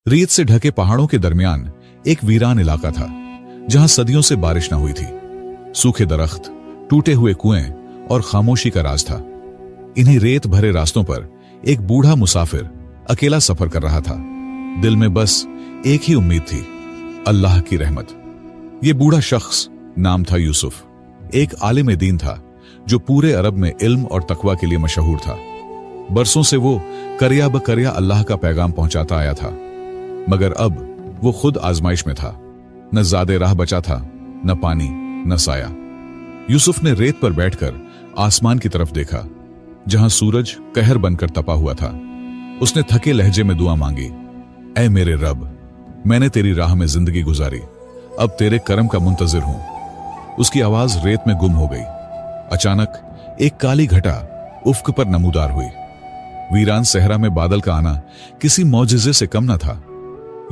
रेत से ढके पहाड़ों के दरमियान एक वीरान इलाका था जहां सदियों से बारिश न हुई थी। सूखे दरख्त, टूटे हुए कुएं और खामोशी का राज था। इन्हीं रेत भरे रास्तों पर एक बूढ़ा मुसाफिर अकेला सफर कर रहा था। दिल में बस एक ही उम्मीद थी, अल्लाह की रहमत। ये बूढ़ा शख्स नाम था यूसुफ। एक आलिम दीन था जो पूरे अरब में इल्म और तकवा के लिए मशहूर था। बरसों से वो करिया ब करिया अल्लाह का पैगाम पहुंचाता आया था, मगर अब वो खुद आजमाइश में था। न ज़्यादा राह बचा था, न पानी, न साया। यूसुफ ने रेत पर बैठकर आसमान की तरफ देखा, जहां सूरज कहर बनकर तपा हुआ था। उसने थके लहजे में दुआ मांगी, ऐ मेरे रब, मैंने तेरी राह में जिंदगी गुजारी, अब तेरे करम का मुंतजिर हूं। उसकी आवाज रेत में गुम हो गई। अचानक एक काली घटा उफ्क पर नमूदार हुई। वीरान सहरा में बादल का आना किसी मौजिजे से कम न था।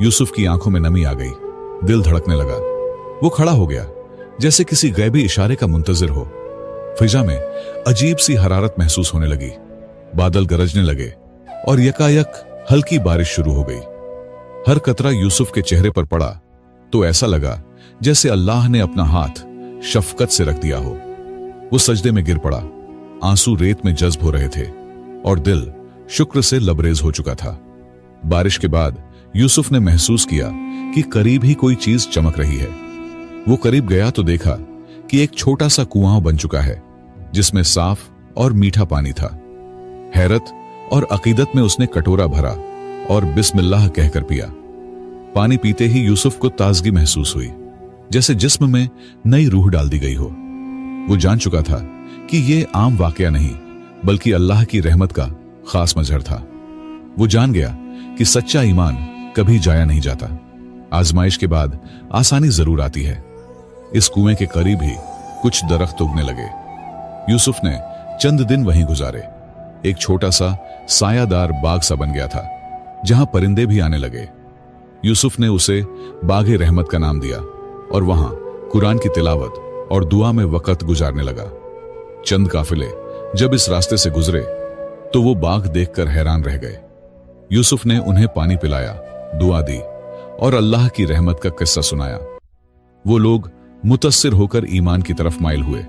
यूसुफ की आंखों में नमी आ गई, दिल धड़कने लगा। वो खड़ा हो गया, जैसे किसी गैबी इशारे का मुंतजिर हो। फिजा में अजीब सी हरारत महसूस होने लगी। बादल गरजने लगे और यकायक हल्की बारिश शुरू हो गई। हर कतरा यूसुफ के चेहरे पर पड़ा तो ऐसा लगा जैसे अल्लाह ने अपना हाथ शफकत से रख दिया हो। वो सजदे में गिर पड़ा। आंसू रेत में जज्ब हो रहे थे और दिल शुक्र से लबरेज हो चुका था। बारिश के बाद यूसुफ ने महसूस किया कि करीब ही कोई चीज चमक रही है। वो करीब गया तो देखा कि एक छोटा सा कुआं बन चुका है, जिसमें साफ और मीठा पानी था। हैरत और अकीदत में उसने कटोरा भरा और बिस्मिल्लाह कहकर पिया। पानी पीते ही यूसुफ को ताजगी महसूस हुई, जैसे जिस्म में नई रूह डाल दी गई हो। वो जान चुका था कि ये आम वाकया नहीं, बल्कि अल्लाह की रहमत का खास मजहर था। वो जान गया कि सच्चा ईमान कभी जाया नहीं जाता। आजमाइश के बाद आसानी जरूर आती है। इस कुएं के करीब ही कुछ दरख्त उगने लगे। यूसुफ ने चंद दिन वहीं गुजारे। एक छोटा सा सायादार बाग सा बन गया था, जहां परिंदे भी आने लगे। यूसुफ ने उसे बागे रहमत का नाम दिया और वहां कुरान की तिलावत और दुआ में वक्त गुजारने लगा। चंद काफिले जब इस रास्ते से गुजरे तो वो बाग देखकर हैरान रह गए। यूसुफ ने उन्हें पानी पिलाया, दुआ दी और अल्लाह की रहमत का किस्सा सुनाया। वो लोग मुतस्सिर होकर ईमान की तरफ माइल हुए।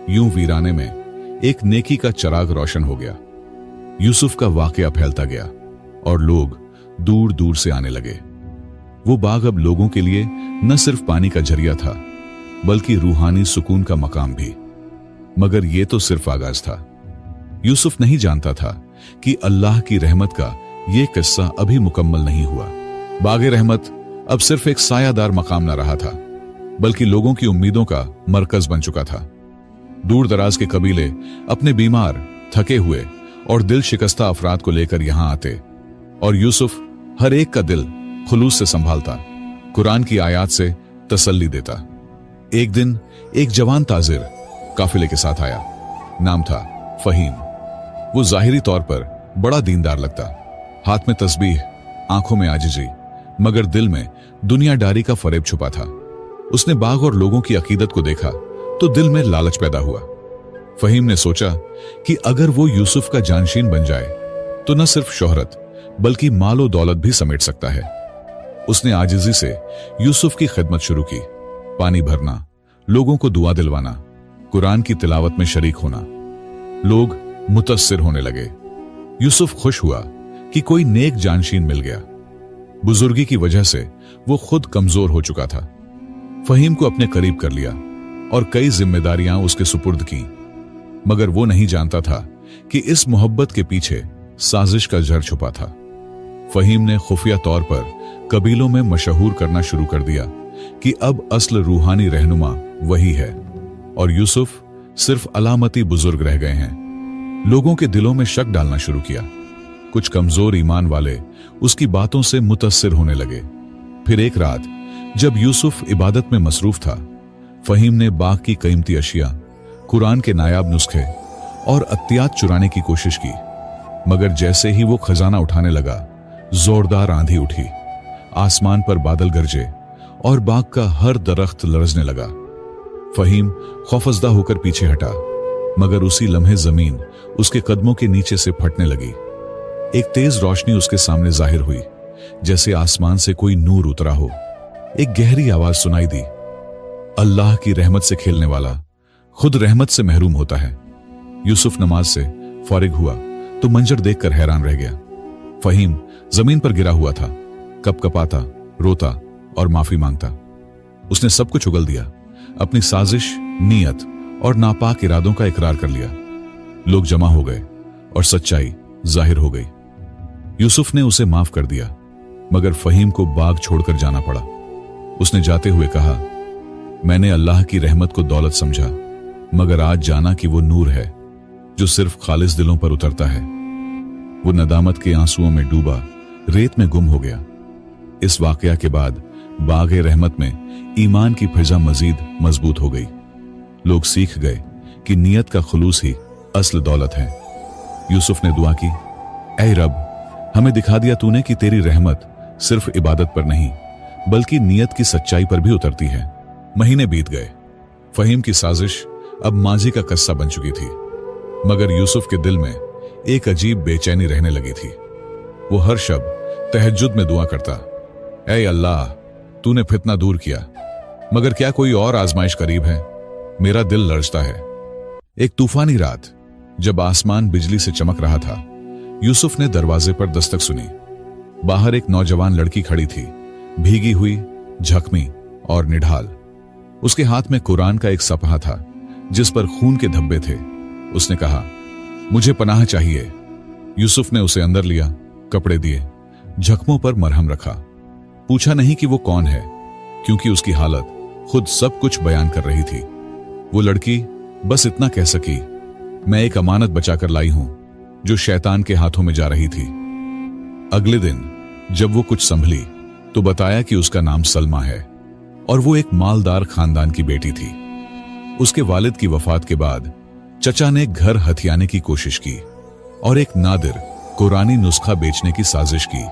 यूं वीराने में एक नेकी का चिराग रोशन हो गया। यूसुफ का वाकया फैलता गया और लोग दूर दूर से आने लगे। वो बाग अब लोगों के लिए न सिर्फ पानी का जरिया था, बल्कि रूहानी सुकून का मकाम भी। मगर ये तो सिर्फ आगाज था। यूसुफ नहीं जानता था कि अल्लाह की रहमत का ये किस्सा अभी मुकम्मल नहीं हुआ। बागे रहमत अब सिर्फ एक सायादार मकाम न रहा था, बल्कि लोगों की उम्मीदों का मरकज बन चुका था। दूर दराज के कबीले अपने बीमार, थके हुए और दिल शिकस्ता अफराद को लेकर यहां आते और यूसुफ हर एक का दिल खुलूस से संभालता, कुरान की आयत से तसल्ली देता। एक दिन एक जवान ताजिर काफिले के साथ आया। नाम था फहीम। वो जाहिरी तौर पर बड़ा दीनदार लगता, हाथ में तस्बीह, आंखों में आजिजी, मगर दिल में दुनियादारी का फरेब छुपा था। उसने बाग और लोगों की अकीदत को देखा तो दिल में लालच पैदा हुआ। फहीम ने सोचा कि अगर वो यूसुफ का जानशीन बन जाए तो न सिर्फ शोहरत बल्कि मालो दौलत भी समेट सकता है। उसने आजिजी से यूसुफ की खिदमत शुरू की। पानी भरना, लोगों को दुआ दिलवाना, कुरान की तिलावत में शरीक होना। लोग मुतस्सिर होने लगे। यूसुफ खुश हुआ कि कोई नेक जानशीन मिल गया। बुजुर्गी की वजह से वो खुद कमजोर हो चुका था। फहीम को अपने करीब कर लिया और कई जिम्मेदारियां उसके सुपुर्द की। मगर वो नहीं जानता था कि इस मोहब्बत के पीछे साजिश का जड़ छुपा था। फहीम ने खुफिया तौर पर कबीलों में मशहूर करना शुरू कर दिया कि अब असल रूहानी रहनुमा वही है और यूसुफ सिर्फ अलामती बुजुर्ग रह गए हैं। लोगों के दिलों में शक डालना शुरू किया। कुछ कमजोर ईमान वाले उसकी बातों से मुतस्सिर होने लगे। फिर एक रात जब यूसुफ इबादत में मसरूफ था, फहीम ने बाग की कीमती अशिया, कुरान के नायाब नुस्खे और अत्यात चुराने की कोशिश की। मगर जैसे ही वो खजाना उठाने लगा, जोरदार आंधी उठी, आसमान पर बादल गरजे और बाग का हर दरख्त लरजने लगा। फहीम खौफजदा होकर पीछे हटा, मगर उसी लम्हे जमीन उसके कदमों के नीचे से फटने लगी। एक तेज रोशनी उसके सामने जाहिर हुई, जैसे आसमान से कोई नूर उतरा हो। एक गहरी आवाज सुनाई दी, अल्लाह की रहमत से खेलने वाला खुद रहमत से महरूम होता है। यूसुफ नमाज से फारिग हुआ तो मंजर देखकर हैरान रह गया। फहीम जमीन पर गिरा हुआ था, कपकपाता, रोता और माफी मांगता। उसने सब कुछ उगल दिया, अपनी साजिश, नीयत और नापाक इरादों का इकरार कर लिया। लोग जमा हो गए और सच्चाई जाहिर हो गई। यूसुफ ने उसे माफ कर दिया, मगर फहीम को बाग छोड़कर जाना पड़ा। उसने जाते हुए कहा, मैंने अल्लाह की रहमत को दौलत समझा, मगर आज जाना कि वो नूर है जो सिर्फ खालिस दिलों पर उतरता है। वो नदामत के आंसुओं में डूबा रेत में गुम हो गया। इस वाकया के बाद बाग रहमत में ईमान की फिजा मजीद मजबूत हो गई। लोग सीख गए कि नीयत का खुलूस ही असल दौलत है। यूसुफ ने दुआ की, ऐ रब, हमें दिखा दिया तूने कि तेरी रहमत सिर्फ इबादत पर नहीं बल्कि नीयत की सच्चाई पर भी उतरती है। महीने बीत गए। फहीम की साजिश अब माजी का कस्सा बन चुकी थी, मगर यूसुफ के दिल में एक अजीब बेचैनी रहने लगी थी। वो हर शब तहज्जुद में दुआ करता, ऐ अल्लाह, तूने फितना दूर किया, मगर क्या कोई और आजमाइश करीब है? मेरा दिल लरजता है। एक तूफानी रात जब आसमान बिजली से चमक रहा था, यूसुफ ने दरवाजे पर दस्तक सुनी। बाहर एक नौजवान लड़की खड़ी थी, भीगी हुई, झकमी और निढाल। उसके हाथ में कुरान का एक सफ़हा था जिस पर खून के धब्बे थे। उसने कहा, मुझे पनाह चाहिए। यूसुफ ने उसे अंदर लिया, कपड़े दिए, जख्मों पर मरहम रखा। पूछा नहीं कि वो कौन है, क्योंकि उसकी हालत खुद सब कुछ बयान कर रही थी। वो लड़की बस इतना कह सकी, मैं एक अमानत बचाकर लाई हूं जो शैतान के हाथों में जा रही थी। अगले दिन जब वो कुछ संभली तो बताया कि उसका नाम सलमा है और वो एक मालदार खानदान की बेटी थी। उसके वालिद की वफात के बाद चचा ने घर हथियाने की कोशिश की और एक नादिर कुरानी नुस्खा बेचने की साजिश की,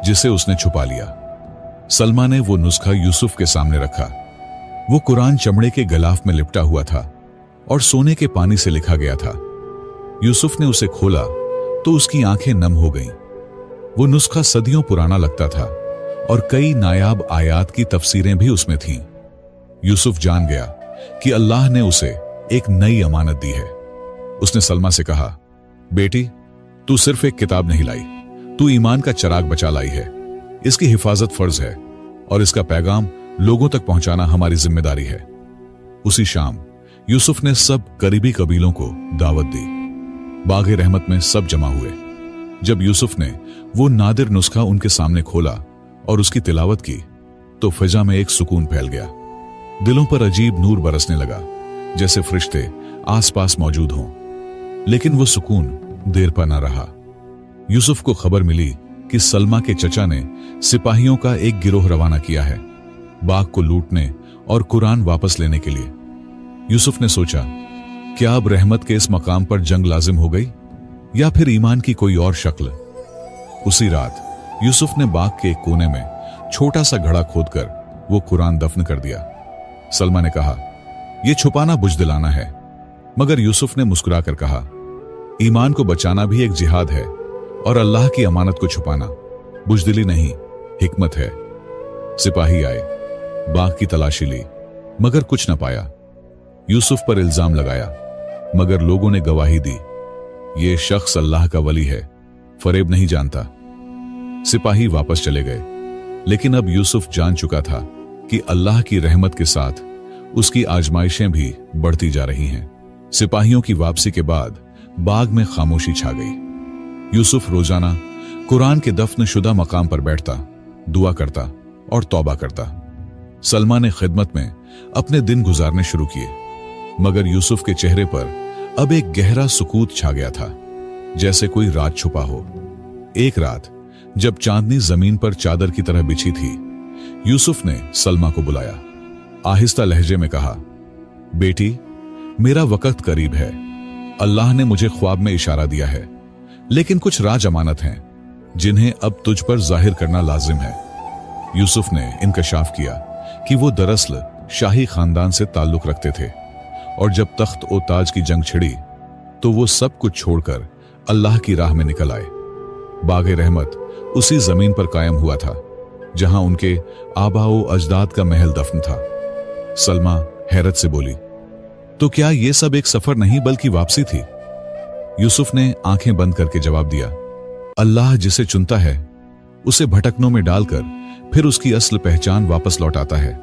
जिसे उसने छुपा लिया। सलमा ने वो नुस्खा यूसुफ के सामने रखा। वो कुरान चमड़े के गलाफ में लिपटा हुआ था और सोने के पानी से लिखा गया था। यूसुफ ने उसे खोला तो उसकी आंखें नम हो गईं। वो नुस्खा सदियों पुराना लगता था और कई नायाब आयात की तफसीरें भी उसमें थीं। यूसुफ जान गया कि अल्लाह ने उसे एक नई अमानत दी है। उसने सलमा से कहा, बेटी, तू सिर्फ एक किताब नहीं लाई, तू ईमान का चिराग बचा लाई है। इसकी हिफाजत फर्ज है और इसका पैगाम लोगों तक पहुंचाना हमारी जिम्मेदारी है। उसी शाम यूसुफ ने सब करीबी कबीलों को दावत दी। बाग रहमत में सब जमा हुए। जब यूसुफ ने वो नादिर नुस्खा उनके सामने खोला और उसकी तिलावत की तो फिजा में एक सुकून फैल गया। दिलों पर अजीब नूर बरसने लगा, जैसे फरिश्ते आसपास मौजूद हों। लेकिन वो सुकून देर पर न रहा। यूसुफ को खबर मिली कि सलमा के चचा ने सिपाहियों का एक गिरोह रवाना किया है, बाग को लूटने और कुरान वापस लेने के लिए। यूसुफ ने सोचा, क्या अब रहमत के इस मकाम पर जंग लाजिम हो गई या फिर ईमान की कोई और शक्ल? उसी रात यूसुफ ने बाग के एक कोने में छोटा सा घड़ा खोदकर वो कुरान दफन कर दिया। सलमा ने कहा, यह छुपाना बुजदिलाना है, मगर यूसुफ ने मुस्कुराकर कहा, ईमान को बचाना भी एक जिहाद है और अल्लाह की अमानत को छुपाना बुजदिली नहीं, हिकमत है। सिपाही आए, बाग की तलाशी ली, मगर कुछ न पाया। यूसुफ पर इल्जाम लगाया, मगर लोगों ने गवाही दी, यह शख्स अल्लाह का वली है, फरेब नहीं जानता। सिपाही वापस चले गए, लेकिन अब यूसुफ जान चुका था कि अल्लाह की रहमत के साथ उसकी आजमाइशें भी बढ़ती जा रही हैं। सिपाहियों की वापसी के बाद बाग में खामोशी छा गई। यूसुफ रोजाना कुरान के दफन शुदा मकाम पर बैठता, दुआ करता और तौबा करता। सलमा ने खिदमत में अपने दिन गुजारने शुरू किए, मगर यूसुफ के चेहरे पर अब एक गहरा सुकूत छा गया था, जैसे कोई राज छुपा हो। एक रात जब चांदनी जमीन पर चादर की तरह बिछी थी, यूसुफ ने सलमा को बुलाया। आहिस्ता लहजे में कहा, बेटी, मेरा वक्त करीब है। अल्लाह ने मुझे ख्वाब में इशारा दिया है, लेकिन कुछ राज अमानत हैं जिन्हें अब तुझ पर जाहिर करना लाजिम है। यूसुफ ने इंकशाफ किया कि वो दरअसल शाही खानदान से ताल्लुक रखते थे और जब तख्त ओ ताज की जंग छिड़ी तो वो सब कुछ छोड़कर अल्लाह की राह में निकल आए। बाग रहमत उसी जमीन पर कायम हुआ था जहां उनके आबाओ अजदाद का महल दफन था। सलमा हैरत से बोली, तो क्या यह सब एक सफर नहीं बल्कि वापसी थी? यूसुफ ने आंखें बंद करके जवाब दिया, अल्लाह जिसे चुनता है उसे भटकनों में डालकर फिर उसकी असल पहचान वापस लौटाता है।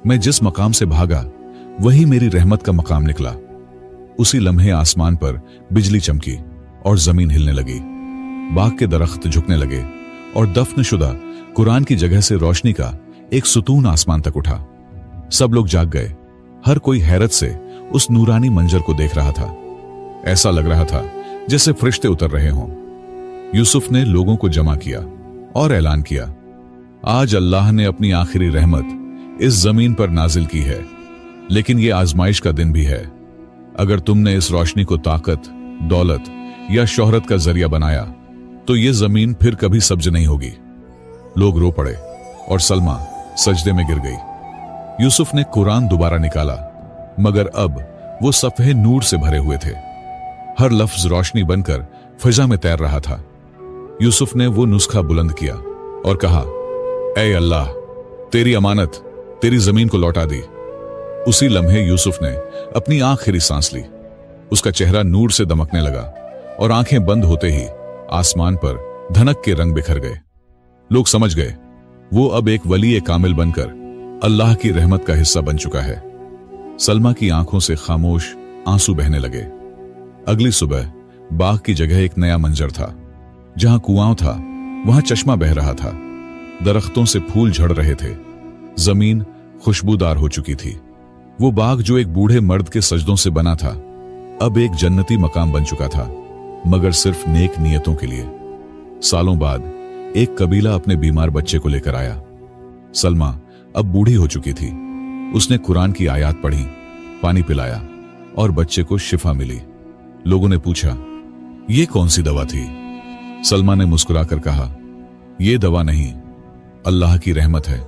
मैं जिस मकाम से भागा वही मेरी रहमत का मकाम निकला। उसी लम्हे आसमान पर बिजली चमकी और जमीन हिलने लगी। बाग के दरख्त झुकने लगे और दफनशुदा कुरान की जगह से रोशनी का एक सुतून आसमान तक उठा। सब लोग जाग गए। हर कोई हैरत से उस नूरानी मंजर को देख रहा था। ऐसा लग रहा था जैसे फरिश्ते उतर रहे हों। यूसुफ ने लोगों को जमा किया और ऐलान किया, आज अल्लाह ने अपनी आखिरी रहमत इस जमीन पर नाजिल की है, लेकिन यह आजमाइश का दिन भी है। अगर तुमने इस रोशनी को ताकत, दौलत या शोहरत का जरिया बनाया तो यह जमीन फिर कभी सब्ज नहीं होगी। लोग रो पड़े और सलमा सजदे में गिर गई। यूसुफ ने कुरान दोबारा निकाला, मगर अब वो सफ़हे नूर से भरे हुए थे। हर लफ्ज रोशनी बनकर फिजा में तैर रहा था। यूसुफ ने वो नुस्खा बुलंद किया और कहा, ऐ अल्लाह, तेरी अमानत तेरी जमीन को लौटा दी। उसी लम्हे यूसुफ ने अपनी आखिरी सांस ली। उसका चेहरा नूर से दमकने लगा और आंखें बंद होते ही आसमान पर धनक के रंग बिखर गए। लोग समझ गए वो अब एक वली कामिल बनकर अल्लाह की रहमत का हिस्सा बन चुका है। सलमा की आंखों से खामोश आंसू बहने लगे। अगली सुबह बाग की जगह एक नया मंजर था। जहां कुआं था वहां चश्मा बह रहा था। दरख्तों से फूल झड़ रहे थे। जमीन खुशबूदार हो चुकी थी। वो बाग जो एक बूढ़े मर्द के सजदों से बना था अब एक जन्नती मकाम बन चुका था, मगर सिर्फ नेक नियतों के लिए। सालों बाद एक कबीला अपने बीमार बच्चे को लेकर आया। सलमा अब बूढ़ी हो चुकी थी। उसने कुरान की आयत पढ़ी, पानी पिलाया और बच्चे को शिफा मिली। लोगों ने पूछा, यह कौन सी दवा थी? सलमा ने मुस्कुराकर कहा, यह दवा नहीं, अल्लाह की रहमत है।